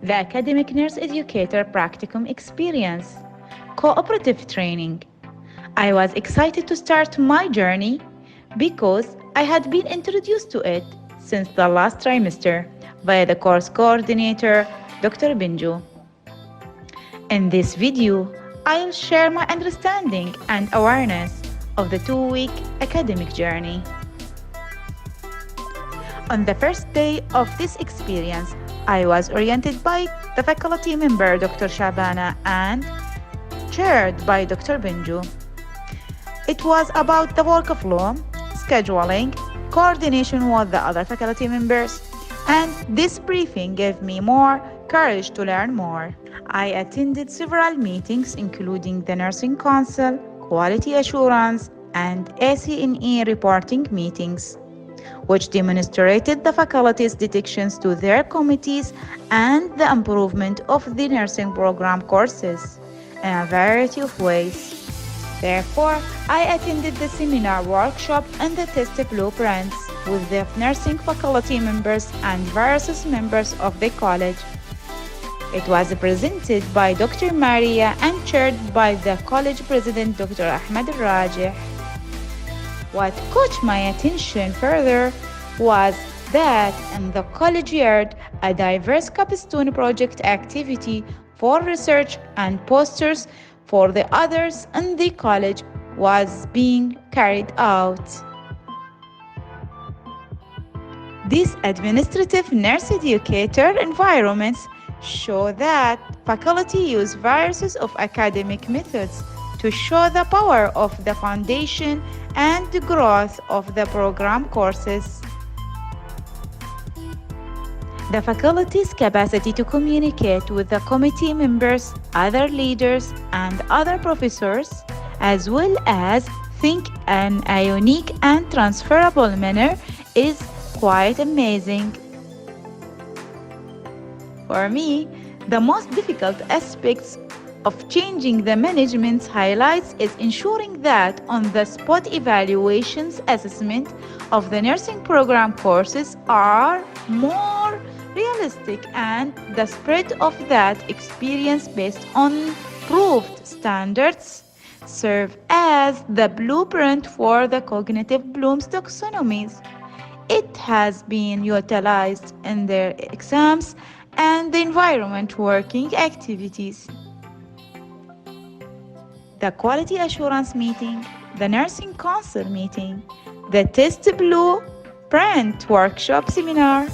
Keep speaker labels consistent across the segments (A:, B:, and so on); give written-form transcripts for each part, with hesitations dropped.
A: the Academic Nurse Educator Practicum Experience, Cooperative Training. I was excited to start my journey because I had been introduced to it since the last trimester by the course coordinator, Dr. Binju. In this video, I'll share my understanding and awareness of the 2-week academic journey. On the first day of this experience, I was oriented by the faculty member, Dr. Shabana, and chaired by Dr. Binju. It was about the workflow, scheduling, coordination with the other faculty members, and this briefing gave me more courage to learn more. I attended several meetings, including the Nursing Council, Quality Assurance, and ACNE reporting meetings, which demonstrated the faculty's dedications to their committees and the improvement of the nursing program courses in a variety of ways. Therefore, I attended the seminar workshop and the test blueprints with the nursing faculty members and various members of the college. It was presented by Dr. Maria and chaired by the college president, Dr. Ahmed Rajih. What caught my attention further was that in the college yard, a diverse capstone project activity for research and posters for the others in the college was being carried out. These administrative nurse educator environments show that faculty use varieties of academic methods to show the power of the foundation and the growth of the program courses. The faculty's capacity to communicate with the committee members, other leaders, and other professors, as well as think in a unique and transferable manner, is quite amazing. For me, the most difficult aspects of changing the management's highlights is ensuring that on-the-spot evaluations assessment of the nursing program courses are more realistic and the spread of that experience based on proved standards serve as the blueprint for the cognitive Bloom's taxonomies. It has been utilized in their exams and the environment working activities. The Quality Assurance meeting, the Nursing Council meeting, the Test Blueprint workshop seminar,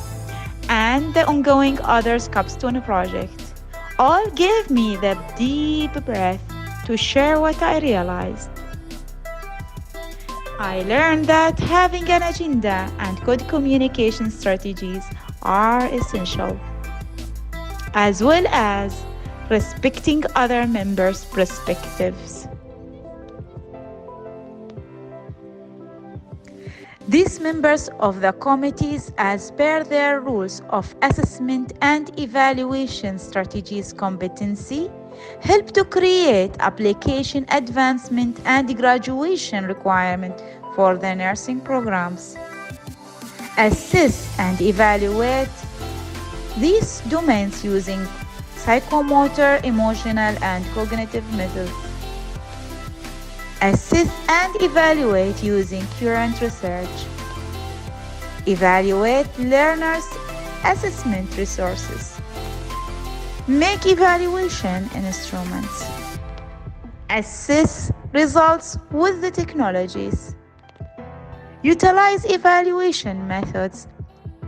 A: and the ongoing Others Capstone project all gave me the deep breath to share what I realized. I learned that having an agenda and good communication strategies are essential, as well as respecting other members' perspectives. These members of the committees, as per their rules of assessment and evaluation strategies competency, help to create application advancement and graduation requirement for the nursing programs. Assess and evaluate these domains using psychomotor, emotional, and cognitive methods. Assess and evaluate using current research. Evaluate learners' assessment resources. Make evaluation instruments. Assess results with the technologies. Utilize evaluation methods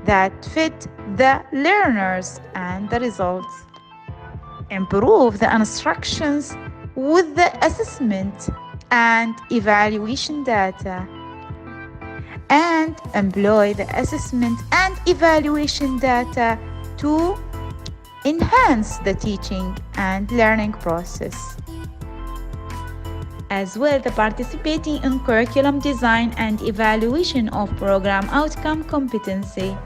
A: that fit the learners and the results. Improve the instructions with the assessment and evaluation data, and employ the assessment and evaluation data to enhance the teaching and learning process. As well, the participating in curriculum design and evaluation of program outcome competency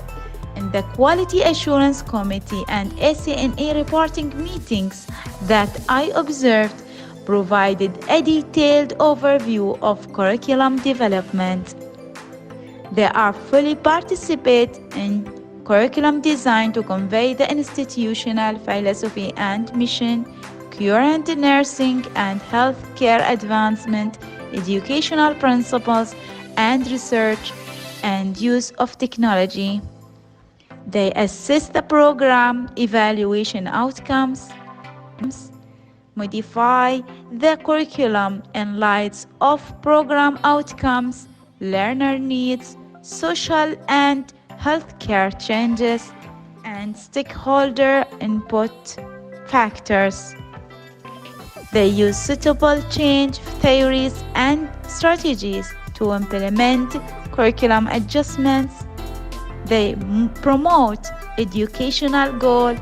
A: in the Quality Assurance Committee and ACNE reporting meetings that I observed provided a detailed overview of curriculum development. They are fully participate in curriculum designed to convey the institutional philosophy and mission, current nursing and healthcare advancement, educational principles and research, and use of technology. They assess the program evaluation outcomes, modify the curriculum in light of program outcomes, learner needs, social and healthcare changes, and stakeholder input factors. They use suitable change theories and strategies to implement curriculum adjustments. They promote educational goals,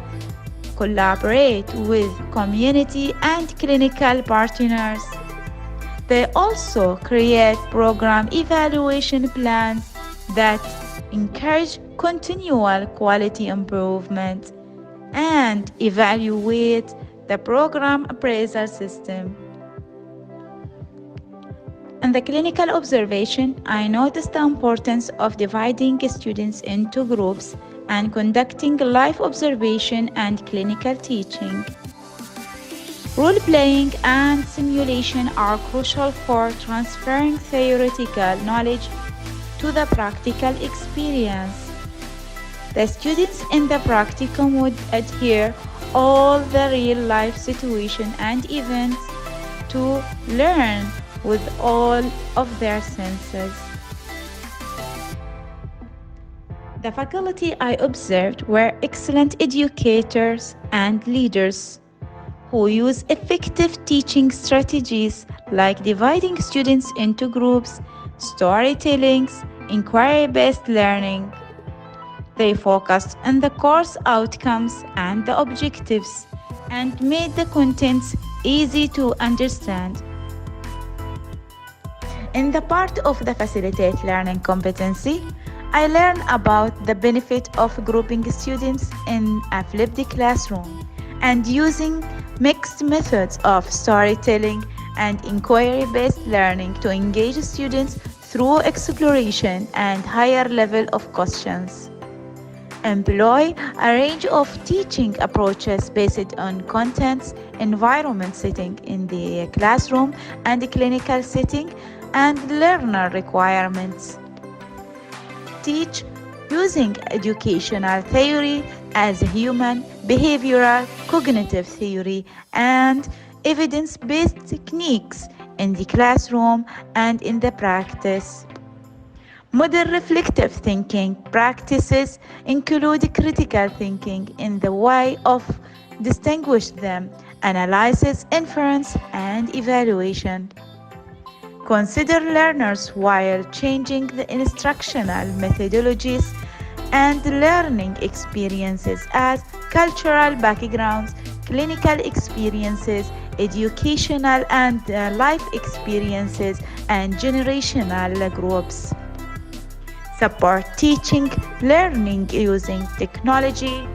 A: collaborate with community and clinical partners. They also create program evaluation plans that encourage continual quality improvement and evaluate the program appraisal system. In the clinical observation, I noticed the importance of dividing students into groups and conducting live observation and clinical teaching. Role-playing and simulation are crucial for transferring theoretical knowledge to the practical experience. The students in the practicum would adhere all the real-life situations and events to learn with all of their senses. The faculty I observed were excellent educators and leaders who use effective teaching strategies like dividing students into groups, storytellings, inquiry-based learning. They focused on the course outcomes and the objectives and made the contents easy to understand. In the part of the facilitate learning competency, I learned about the benefit of grouping students in a flipped classroom and using mixed methods of storytelling and inquiry-based learning to engage students through exploration and higher level of questions. Employ a range of teaching approaches based on contents, environment setting in the classroom and the clinical setting, and learner requirements. Teach using educational theory as human, behavioral, cognitive theory, and evidence-based techniques in the classroom and in the practice. Modern reflective thinking practices include critical thinking in the way of distinguish them, analysis, inference, and evaluation. Consider learners while changing the instructional methodologies and learning experiences as cultural backgrounds, clinical experiences, educational and life experiences, and generational groups. Support teaching, learning using technology,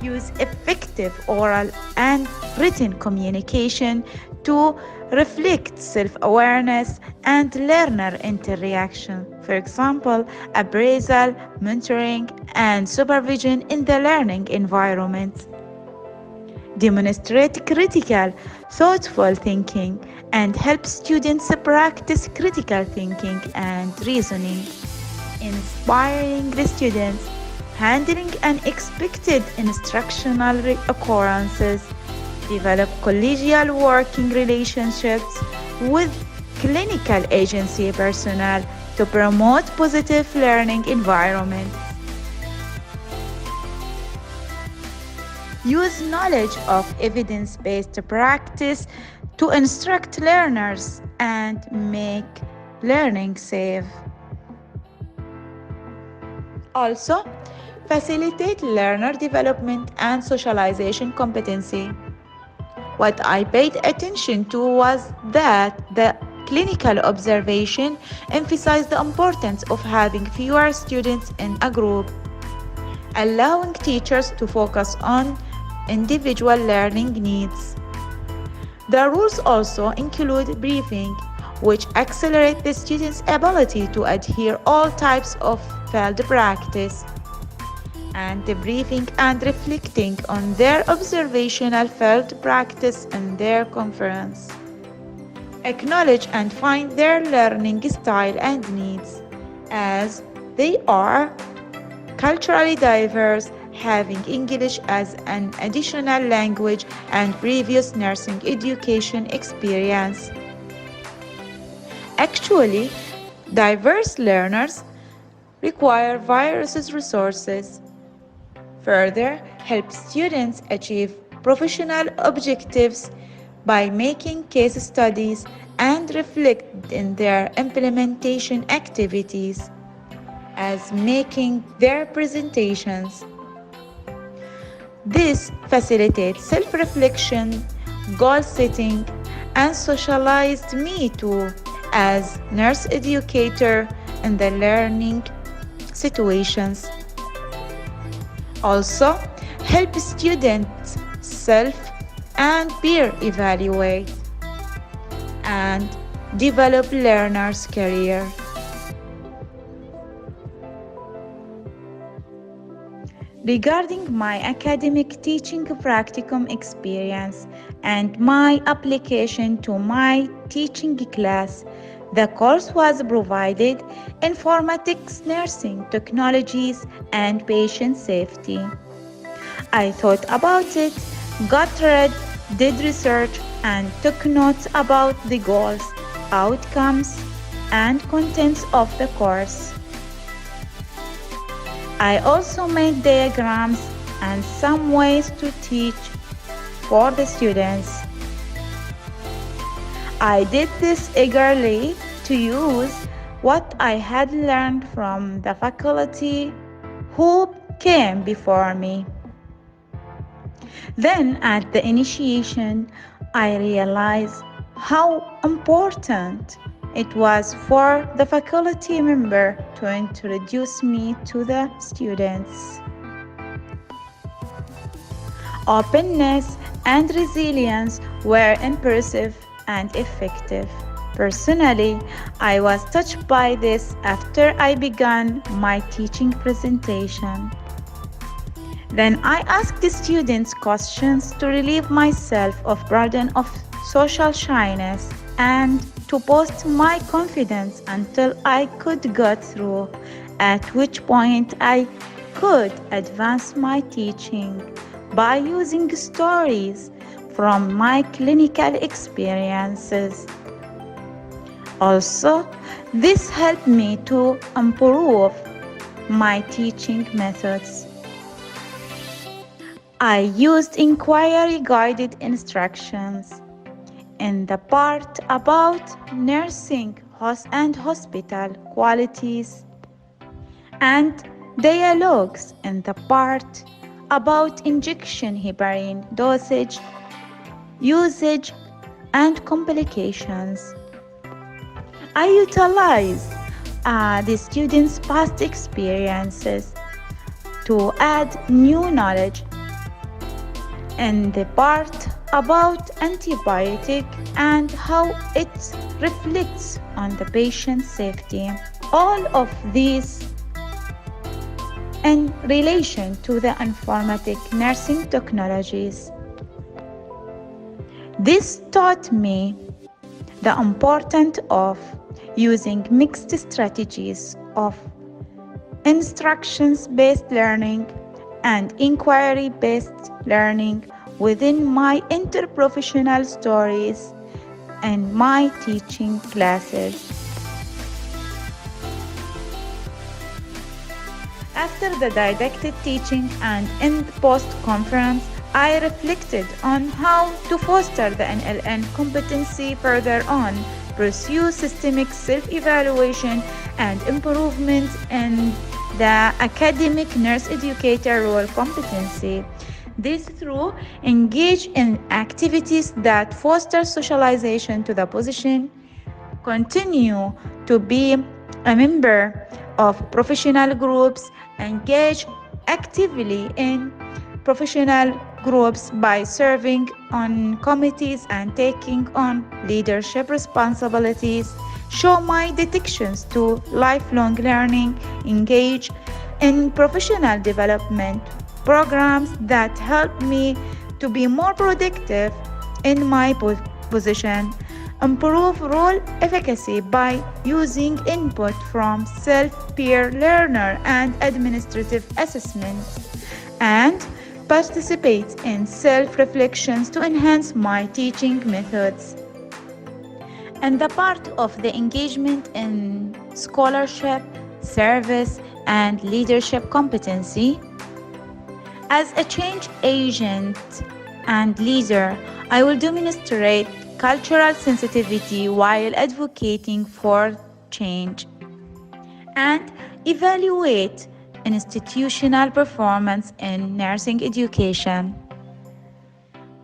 A: use effective oral and written communication to reflect self-awareness and learner interaction. For example, appraisal, mentoring, and supervision in the learning environment. Demonstrate critical, thoughtful thinking and help students practice critical thinking and reasoning. Inspiring the students, handling unexpected instructional occurrences, develop collegial working relationships with clinical agency personnel to promote positive learning environments. Use knowledge of evidence-based practice to instruct learners and make learning safe. Also, facilitate learner development and socialization competency. What I paid attention to was that the clinical observation emphasized the importance of having fewer students in a group, allowing teachers to focus on individual learning needs. The rules also include briefing, which accelerate the students' ability to adhere all types of field practice. and debriefing and reflecting on their observational field practice in their conference. Acknowledge and find their learning style and needs, as they are culturally diverse, having English as an additional language and previous nursing education experience. Actually, diverse learners require various resources. Further, help students achieve professional objectives by making case studies and reflect in their implementation activities, as making their presentations. This facilitates self-reflection, goal setting, and socialized me too as nurse educator in the learning situations. Also, help students self and peer evaluate and develop learners' career. Regarding my academic teaching practicum experience and my application to my teaching class, the course was provided Informatics Nursing Technologies and Patient Safety. I thought about it, got read, did research, and took notes about the goals, outcomes, and contents of the course. I also made diagrams and some ways to teach for the students. I did this eagerly to use what I had learned from the faculty who came before me. Then at the initiation, I realized how important it was for the faculty member to introduce me to the students. Openness and resilience were impressive and effective. Personally, I was touched by this after I began my teaching presentation. Then I asked the students questions to relieve myself of burden of social shyness and to boost my confidence until I could get through, at which point I could advance my teaching by using stories from my clinical experiences. Also, this helped me to improve my teaching methods. I used inquiry-guided instructions in the part about nursing and hospital qualities, and dialogues in the part about injection heparin dosage, usage, and complications. I utilize the students' past experiences to add new knowledge in the part about antibiotic and how it reflects on the patient's safety. All of these in relation to the informatic nursing technologies. This taught me the importance of using mixed strategies of instructions-based learning and inquiry-based learning within my interprofessional stories and my teaching classes. After the didactic teaching and in the post-conference, I reflected on how to foster the NLN competency further on, pursue systemic self-evaluation and improvement in the academic nurse educator role competency. This through engage in activities that foster socialization to the position, continue to be a member of professional groups, engage actively in professional groups by serving on committees and taking on leadership responsibilities, show my dedications to lifelong learning, engage in professional development programs that help me to be more productive in my position, improve role efficacy by using input from self-peer learner and administrative assessments, and participate in self-reflections to enhance my teaching methods. And the part of the engagement in scholarship, service, and leadership competency. As a change agent and leader, I will demonstrate cultural sensitivity while advocating for change and evaluate institutional performance in nursing education.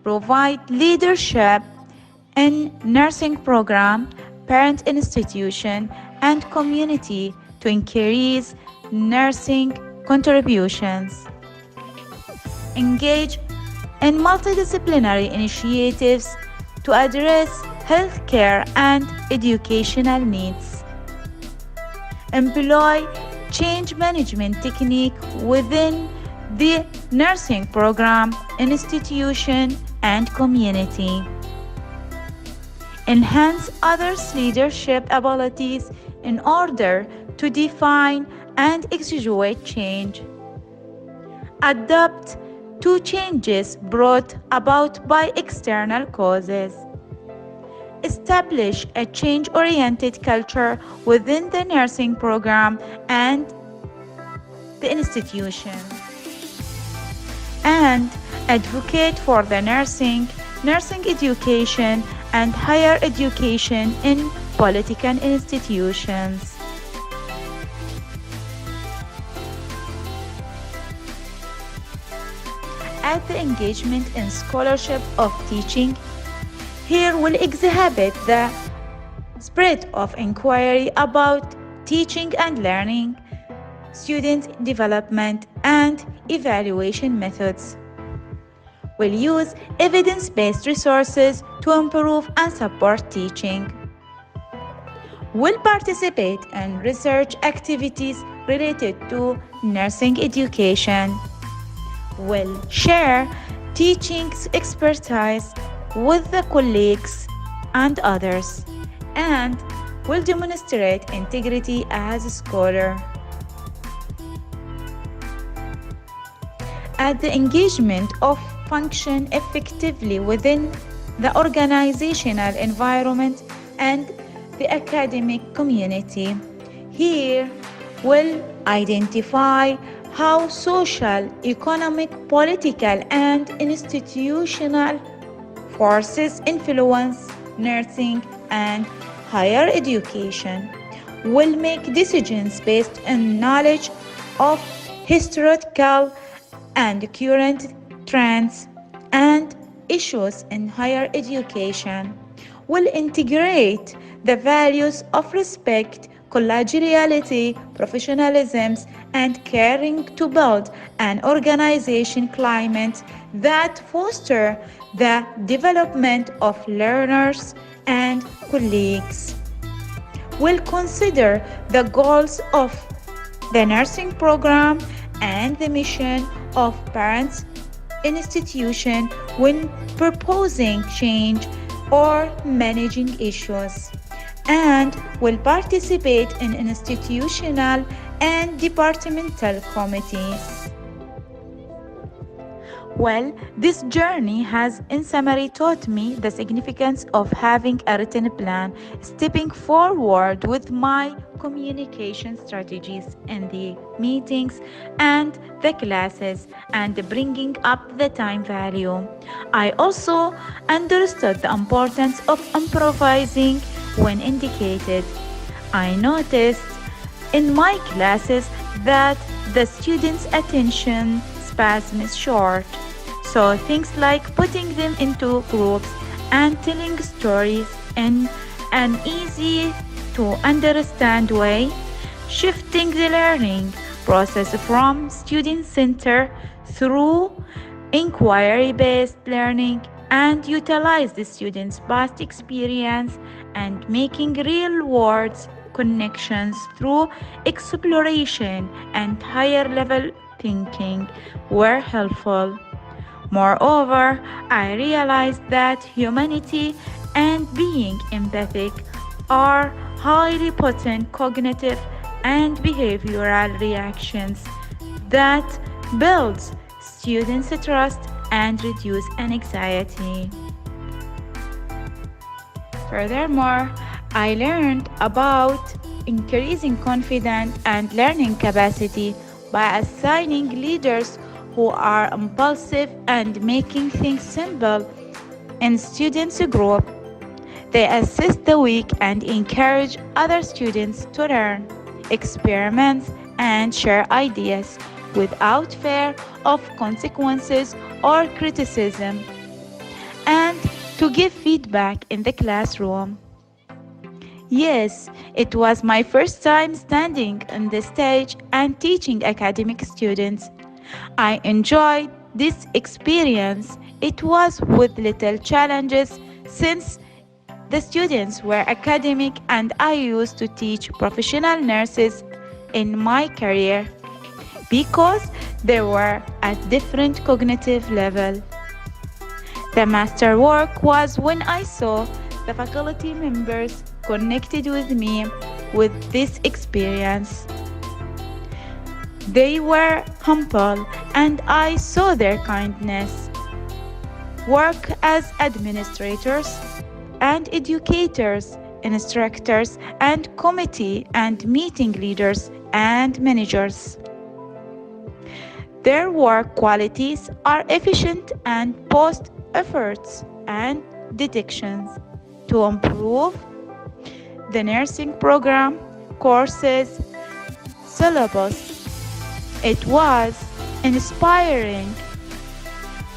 A: Provide leadership in nursing program, parent institution, and community to increase nursing contributions. Engage in multidisciplinary initiatives to address healthcare and educational needs. Employ change management technique within the nursing program, institution, and community. Enhance others' leadership abilities in order to define and execute change. Adapt to changes brought about by external causes. Establish a change-oriented culture within the nursing program and the institution. And advocate for the nursing education, and higher education in political institutions. At the engagement in scholarship of teaching, here will exhibit the spirit of inquiry about teaching and learning, student development, and evaluation methods. Will use evidence-based resources to improve and support teaching. Will participate in research activities related to nursing education. Will share teaching expertise with the colleagues and others, and will demonstrate integrity as a scholar. At the engagement of function effectively within the organizational environment and the academic community. Here will identify how social, economic, political, and institutional forces influence nursing and higher education. Will make decisions based on knowledge of historical and current trends and issues in higher education. Will integrate the values of respect, collegiality, professionalism, and caring to build an organization climate that foster the development of learners and colleagues. Will consider the goals of the nursing program and the mission of parents institution when proposing change or managing issues, and will participate in institutional and departmental committees. Well, this journey has in summary taught me the significance of having a written plan, stepping forward with my communication strategies in the meetings and the classes, and bringing up the time value. I also understood the importance of improvising when indicated. I noticed in my classes that the students' attention span is short. So things like putting them into groups and telling stories in an easy to understand way, shifting the learning process from student-centered through inquiry-based learning, and utilize the students' past experience and making real-world connections through exploration and higher level thinking were helpful. Moreover, I realized that humanity and being empathic are highly potent cognitive and behavioral reactions that builds students' trust and reduce anxiety. Furthermore, I learned about increasing confidence and learning capacity by assigning leaders who are impulsive and making things simple in students' group. They assist the weak and encourage other students to learn, experiment, and share ideas without fear of consequences or criticism, and to give feedback in the classroom. Yes, it was my first time standing on the stage and teaching academic students. I enjoyed this experience. It was with little challenges since the students were academic and I used to teach professional nurses in my career because they were at different cognitive level. The masterwork was when I saw the faculty members connected with me with this experience. They were humble and I saw their kindness. Work as administrators and educators, instructors and committee and meeting leaders and managers. Their work qualities are efficient and post efforts and detections to improve the nursing program, courses, syllabus. It was inspiring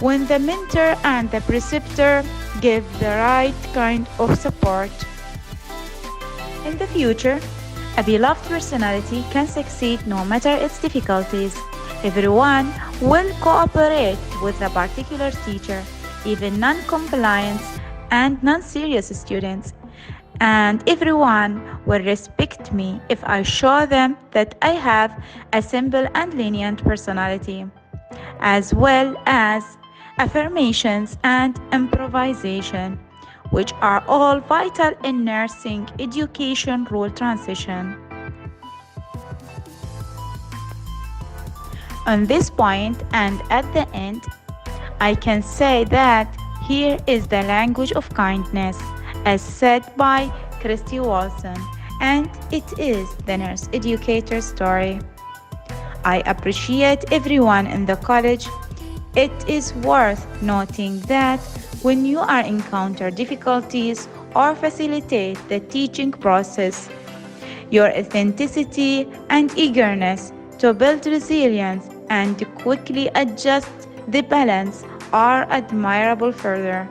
A: when the mentor and the preceptor give the right kind of support. In the future, a beloved personality can succeed no matter its difficulties. Everyone will cooperate with a particular teacher, even non-compliant and non-serious students. And everyone will respect me if I show them that I have a simple and lenient personality, as well as affirmations and improvisation, which are all vital in nursing education role transition. On this point and at the end, I can say that here is the language of kindness, as said by Christy Wilson, and it is the nurse educator story. I appreciate everyone in the college. It is worth noting that when you are encounter difficulties or facilitate the teaching process, your authenticity and eagerness to build resilience and to quickly adjust the balance are admirable further.